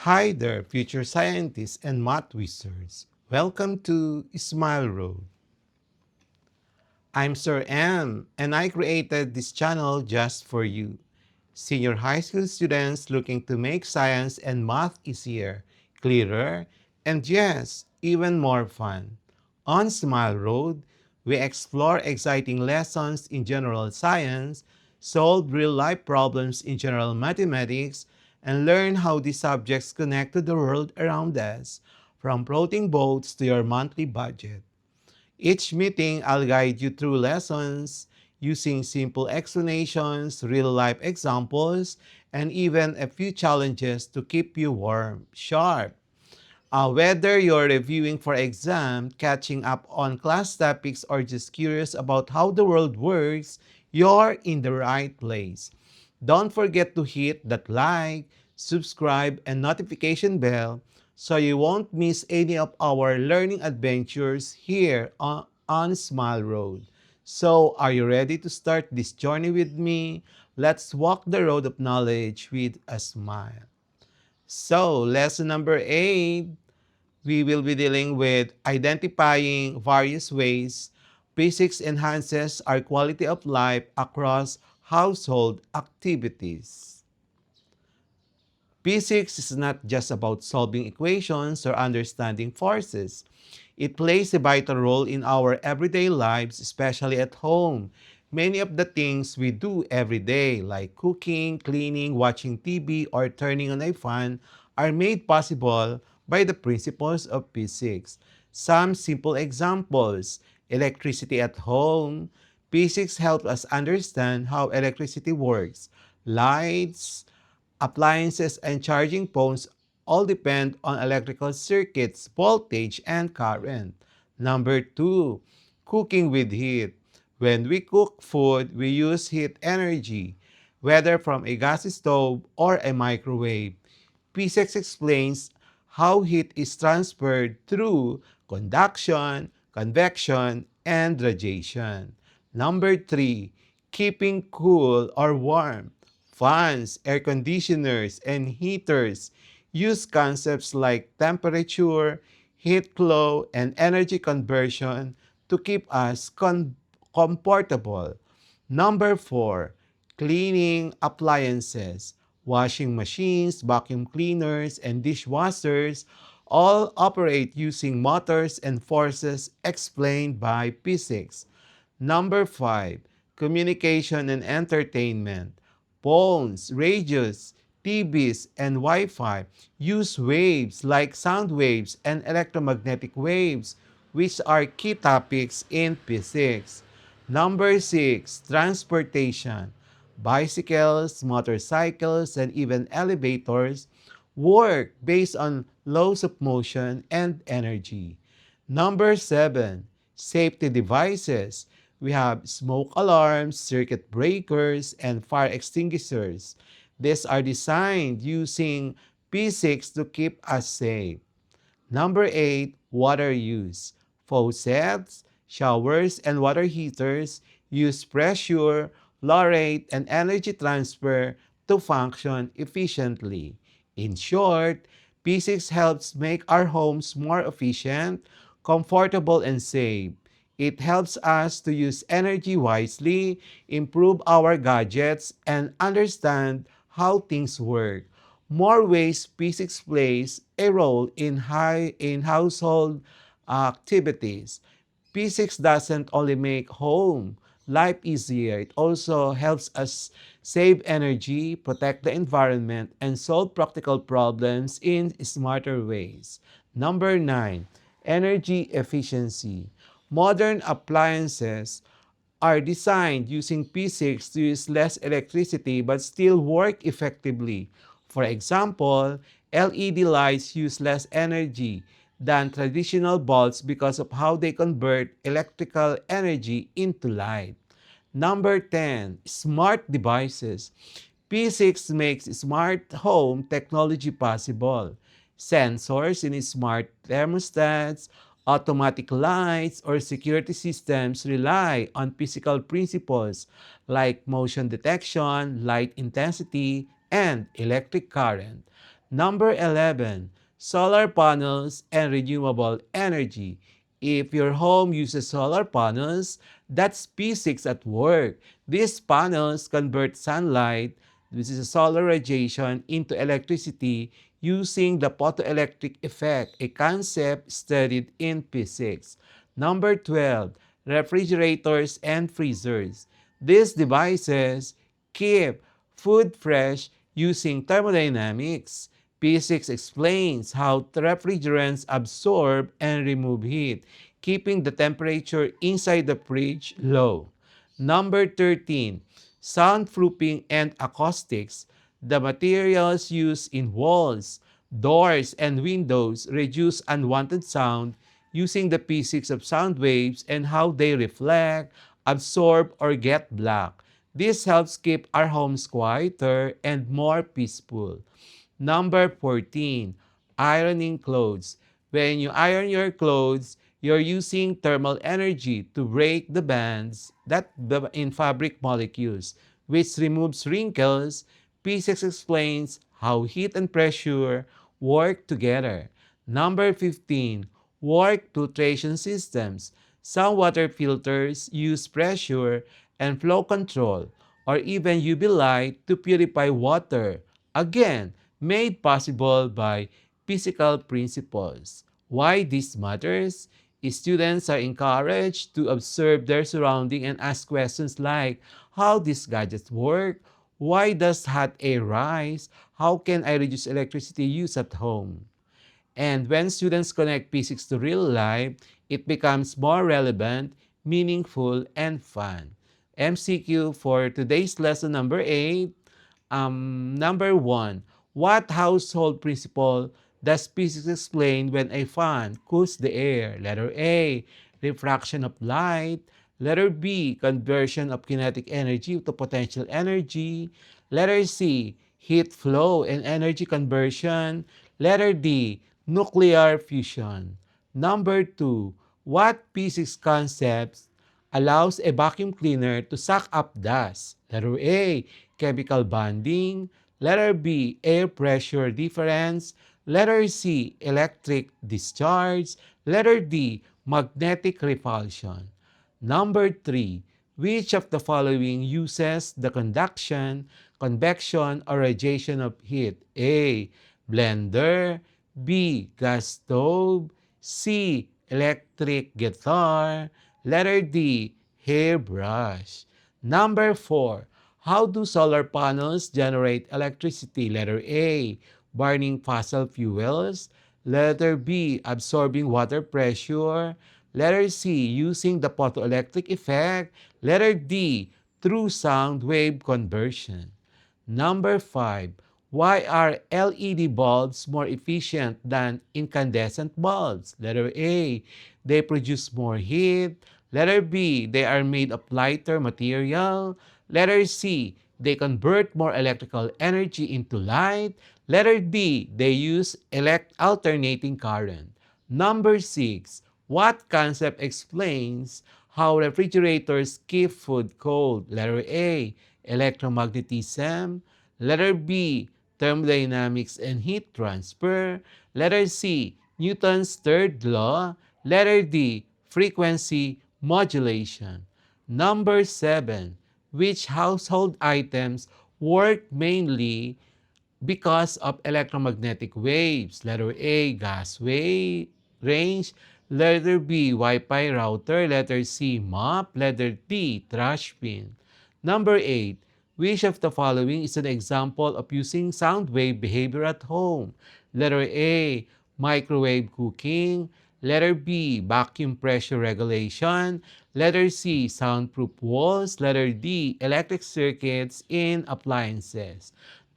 Hi there, future scientists and math wizards. Welcome to Smile Road. I'm Sir M, and I created this channel just for you. Senior high school students looking to make science and math easier, clearer, and yes, even more fun. On Smile Road, we explore exciting lessons in general science, solve real life problems in general mathematics, and learn how these subjects connect to the world around us, from floating boats to your monthly budget. Each meeting, I'll guide you through lessons using simple explanations, real life examples, and even a few challenges to keep you warm, sharp. Whether you're reviewing for exam, catching up on class topics, or just curious about how the world works, you're in the right place. Don't forget to hit that like, subscribe, and notification bell so you won't miss any of our learning adventures here on Smile Road. So, are you ready to start this journey with me? Let's walk the road of knowledge with a smile. So, lesson number 8, we will be dealing with identifying various ways physics enhances our quality of life across household activities. Physics is not just about solving equations or understanding forces. It plays a vital role in our everyday lives, especially at home. Many of the things we do every day, like cooking, cleaning, watching TV, or turning on a fan, are made possible by the principles of physics. Some simple examples: electricity at home. Physics helps us understand how electricity works. Lights, appliances, and charging phones all depend on electrical circuits, voltage, and current. Number 2, cooking with heat. When we cook food, we use heat energy, whether from a gas stove or a microwave. Physics explains how heat is transferred through conduction, convection, and radiation. Number 3, keeping cool or warm. Fans, air conditioners, and heaters use concepts like temperature, heat flow, and energy conversion to keep us comfortable. Number 4, cleaning appliances. Washing machines, vacuum cleaners, and dishwashers all operate using motors and forces explained by physics. Number 5, communication and entertainment. Phones, radios, TVs, and Wi-Fi use waves like sound waves and electromagnetic waves, which are key topics in physics. Number 6, transportation. Bicycles, motorcycles, and even elevators work based on laws of motion and energy. Number 7, safety devices. We have smoke alarms, circuit breakers, and fire extinguishers. These are designed using physics to keep us safe. Number 8, water use. Faucets, showers, and water heaters use pressure, flow rate, and energy transfer to function efficiently. In short, physics helps make our homes more efficient, comfortable, and safe. It helps us to use energy wisely, improve our gadgets, and understand how things work. More ways physics plays a role in household activities. Physics doesn't only make home life easier, it also helps us save energy, protect the environment, and solve practical problems in smarter ways. Number 9, energy efficiency. Modern appliances are designed using physics to use less electricity but still work effectively. For example, LED lights use less energy than traditional bulbs because of how they convert electrical energy into light. Number 10, smart devices. Physics makes smart home technology possible. Sensors in smart thermostats, automatic lights, or security systems rely on physical principles like motion detection, light intensity, and electric current. Number 11, solar panels and renewable energy. If your home uses solar panels, that's physics at work. These panels convert sunlight, which is solar radiation, into electricity using the photoelectric effect, a concept studied in physics. Number 12, refrigerators and freezers. These devices keep food fresh using thermodynamics. Physics explains how refrigerants absorb and remove heat, keeping the temperature inside the fridge low. Number 13, soundproofing and acoustics. The materials used in walls, doors, and windows reduce unwanted sound using the physics of sound waves and how they reflect, absorb, or get blocked. This helps keep our homes quieter and more peaceful. Number 14, ironing clothes. When you iron your clothes, you're using thermal energy to break the bands in fabric molecules, which removes wrinkles. Physics explains how heat and pressure work together. Number 15, work filtration systems. Some water filters use pressure and flow control or even UV light to purify water. Again, made possible by physical principles. Why this matters? Students are encouraged to observe their surrounding and ask questions like, how these gadgets work? Why does hot air rise? How can I reduce electricity use at home? And when students connect physics to real life, it becomes more relevant, meaningful, and fun. MCQ for today's lesson number 8. Number 1, what household principle does physics explain when a fan cools the air? Letter A, refraction of light. Letter B, conversion of kinetic energy to potential energy. Letter C, heat flow and energy conversion. Letter D, nuclear fusion. Number 2, what physics concepts allows a vacuum cleaner to suck up dust? Letter A, chemical bonding. Letter B, air pressure difference. Letter C, electric discharge. Letter D, magnetic repulsion. Number 3, which of the following uses the conduction, convection, or radiation of heat? A, blender. B, gas stove. C, electric guitar. Letter D, hairbrush. Number 4, how do solar panels generate electricity? Letter A, burning fossil fuels. Letter B, absorbing water pressure. Letter C, using the photoelectric effect. Letter D, through sound wave conversion. Number 5, why are LED bulbs more efficient than incandescent bulbs? Letter A, they produce more heat. Letter B, they are made of lighter material. Letter C, they convert more electrical energy into light. Letter D, they use alternating current. Number 6, what concept explains how refrigerators keep food cold? Letter A, electromagnetism. Letter B, thermodynamics and heat transfer. Letter C, Newton's third law. Letter D, frequency modulation. Number 7, which household items work mainly because of electromagnetic waves? Letter A, gas wave range. Letter B, Wi-Fi router. Letter C, mop. Letter D, trash bin. Number 8, which of the following is an example of using sound wave behavior at home? Letter A, microwave cooking. Letter B, vacuum pressure regulation. Letter C, soundproof walls. Letter D, electric circuits in appliances.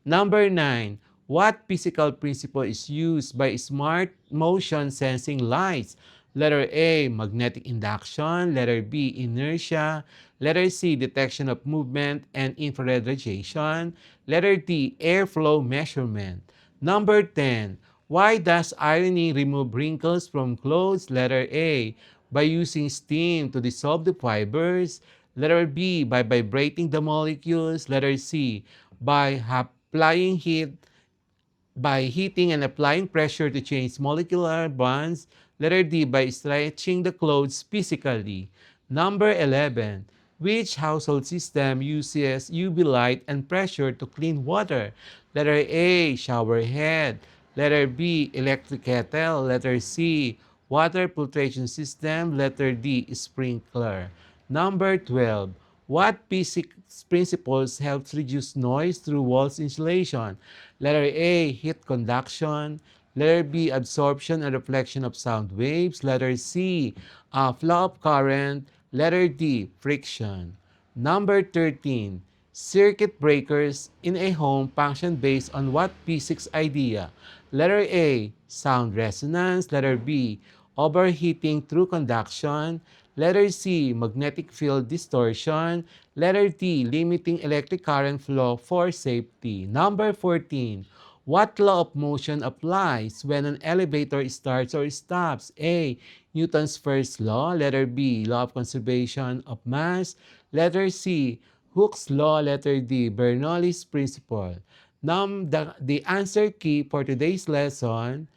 Number 9, what physical principle is used by smart motion sensing lights? Letter A, magnetic induction. Letter B, inertia. Letter C, detection of movement and infrared radiation. Letter D, airflow measurement. Number 10, why does ironing remove wrinkles from clothes? Letter A, by using steam to dissolve the fibers. Letter B, by vibrating the molecules. Letter C, by applying heat by heating and applying pressure to change molecular bonds. Letter D, by stretching the clothes physically. Number 11. Which household system uses UV light and pressure to clean water? Letter A, shower head. Letter B, electric kettle. Letter C, water filtration system. Letter D, sprinkler. Number 12. What physics principles helps reduce noise through walls insulation? Letter A, heat conduction. Letter B, absorption and reflection of sound waves. Letter C, flow of current. Letter D, friction. Number 13, circuit breakers in a home function based on what physics idea? Letter A, sound resonance. Letter B, overheating through conduction. Letter C, magnetic field distortion. Letter D, limiting electric current flow for safety. Number 14, what law of motion applies when an elevator starts or stops? A, Newton's first law. Letter B, law of conservation of mass. Letter C, Hooke's law. Letter D, Bernoulli's principle. The answer key for today's lesson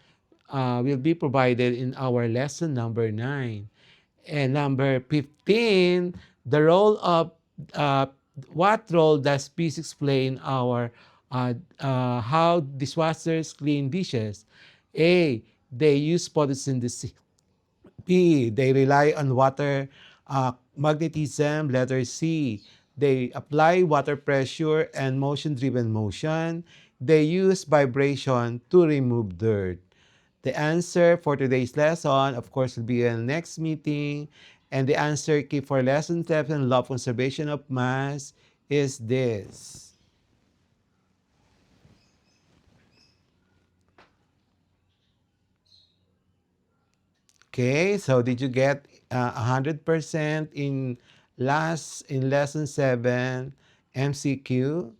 will be provided in our lesson number 9. And number 15, the role of uh, what role does physics play in our how dishwashers clean dishes? A, they use photosynthesis. B, they rely on water magnetism. Letter C, they apply water pressure and motion-driven motion. They use vibration to remove dirt. The answer for today's lesson, of course, will be in the next meeting. And the answer key for lesson 7, law of conservation of mass, is this. Okay, so did you get 100% in lesson 7 MCQ?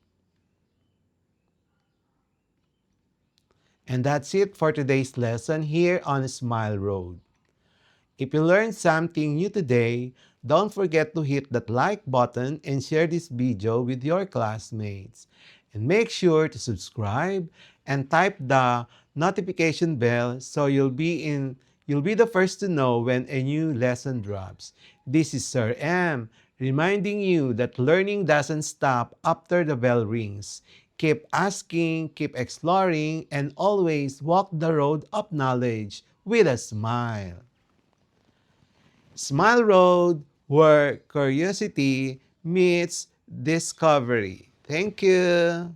And that's it for today's lesson here on Smile Road. If you learned something new today, don't forget to hit that like button and share this video with your classmates. And make sure to subscribe and type the notification bell so you'll be the first to know when a new lesson drops. This is Sir M, reminding you that learning doesn't stop after the bell rings. Keep asking, keep exploring, and always walk the road of knowledge with a smile. Smile Road, where curiosity meets discovery. Thank you.